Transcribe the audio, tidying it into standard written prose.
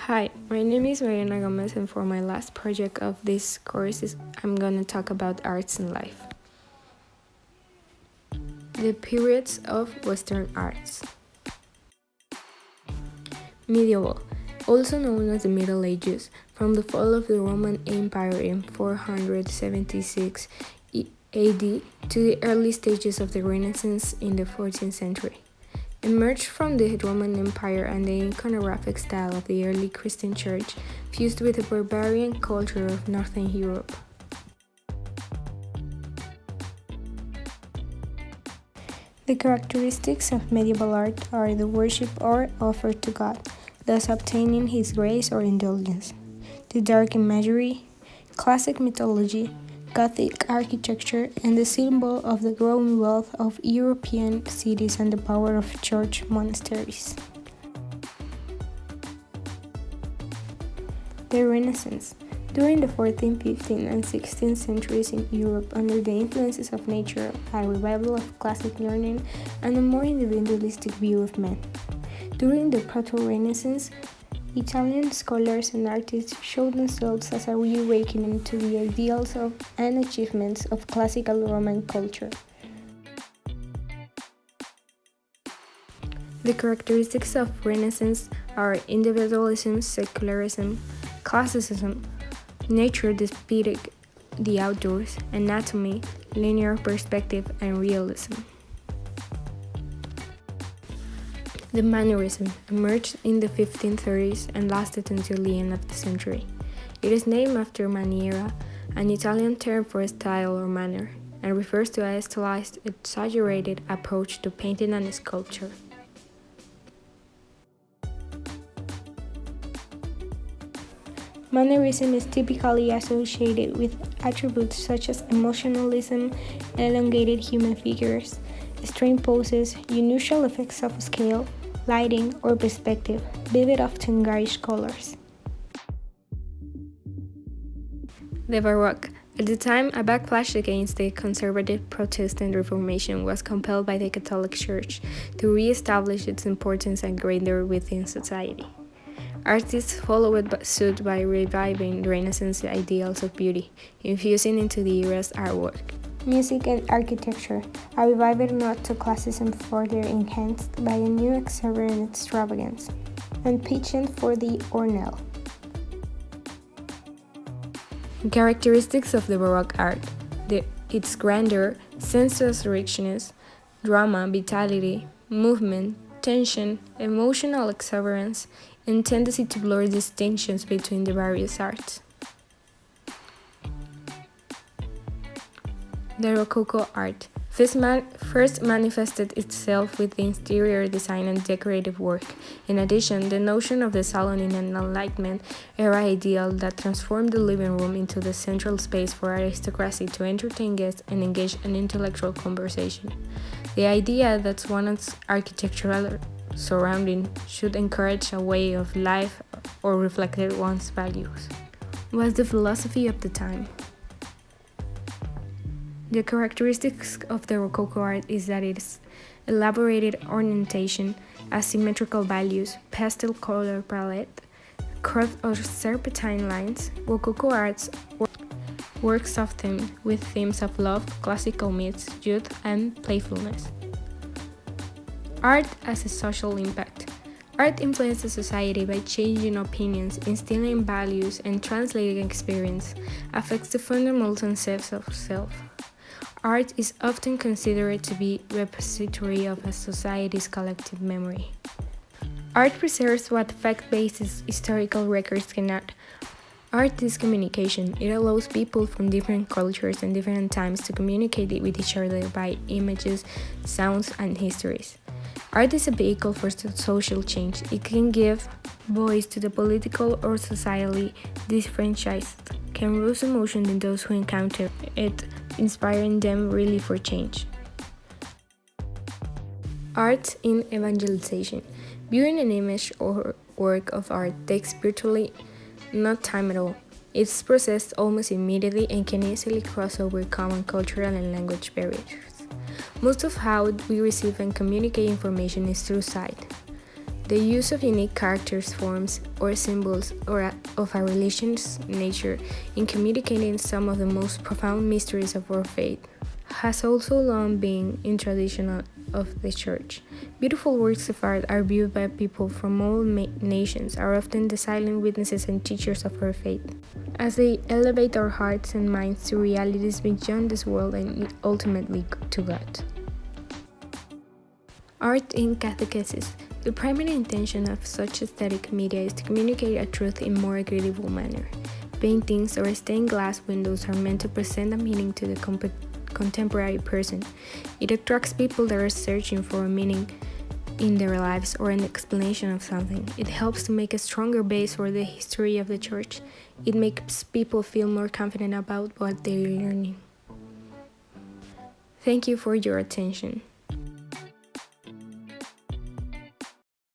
Hi, my name is Mariana Gomez, and for my last project of this course, I'm going to talk about arts and life. The periods of Western arts. Medieval, also known as the Middle Ages, from the fall of the Roman Empire in 476 AD to the early stages of the Renaissance in the 14th century. Emerged from the Roman Empire and the iconographic style of the early Christian Church, fused with the barbarian culture of Northern Europe. The characteristics of medieval art are the worship or offer to God, thus obtaining His grace or indulgence, the dark imagery, classic mythology, Gothic architecture, and the symbol of the growing wealth of European cities and the power of church monasteries. The Renaissance. During the 14th, 15th, and 16th centuries in Europe, under the influences of nature, a revival of classic learning, and a more individualistic view of men. During the Proto-Renaissance, Italian scholars and artists showed themselves as a reawakening to the ideals of and achievements of classical Roman culture. The characteristics of Renaissance are individualism, secularism, classicism, nature depicted, the outdoors, anatomy, linear perspective, and realism. The Mannerism emerged in the 1530s and lasted until the end of the century. It is named after maniera, an Italian term for style or manner, and refers to a stylized, exaggerated approach to painting and sculpture. Mannerism is typically associated with attributes such as emotionalism, elongated human figures, strained poses, unusual effects of scale, lighting, or perspective, vivid often garish colors. The Baroque. At the time, a backlash against the conservative Protestant Reformation was compelled by the Catholic Church to re-establish its importance and grandeur within society. Artists followed suit by reviving Renaissance ideals of beauty, infusing into the era's artwork. Music and architecture, a revival nod to classicism further enhanced by a new exuberant extravagance, and penchant for the ornelle. Characteristics of the Baroque art: its grandeur, sensuous richness, drama, vitality, movement, tension, emotional exuberance, and tendency to blur distinctions between the various arts. The Rococo art first manifested itself with the interior design and decorative work. In addition, the notion of the salon in an Enlightenment era ideal that transformed the living room into the central space for aristocracy to entertain guests and engage in intellectual conversation. The idea that one's architectural surrounding should encourage a way of life or reflect one's values was the philosophy of the time. The characteristics of the Rococo art is that its elaborated ornamentation, asymmetrical values, pastel color palette, curved or serpentine lines. Rococo art's works often with themes of love, classical myths, youth, and playfulness. Art as a social impact. Art influences society by changing opinions, instilling values, and translating experience, affects the fundamental concepts of self. Art is often considered to be repository of a society's collective memory. Art preserves what fact-based historical records cannot. Art is communication. It allows people from different cultures and different times to communicate with each other by images, sounds, and histories. Art is a vehicle for social change. It can give voice to the political or socially disenfranchised, can rouse emotion in those who encounter it, inspiring them really for change. Art in evangelization. Viewing an image or work of art takes virtually no time at all. It's processed almost immediately and can easily cross over common cultural and language barriers. Most of how we receive and communicate information is through sight. The use of unique characters, forms, or symbols of a religion's nature in communicating some of the most profound mysteries of our faith has also long been in tradition of the Church. Beautiful works of art are viewed by people from all nations, are often the silent witnesses and teachers of our faith, as they elevate our hearts and minds to realities beyond this world and ultimately to God. Art in catechesis. The primary intention of such aesthetic media is to communicate a truth in a more agreeable manner. Paintings or stained glass windows are meant to present a meaning to the contemporary person. It attracts people that are searching for a meaning in their lives or an explanation of something. It helps to make a stronger base for the history of the Church. It makes people feel more confident about what they're learning. Thank you for your attention.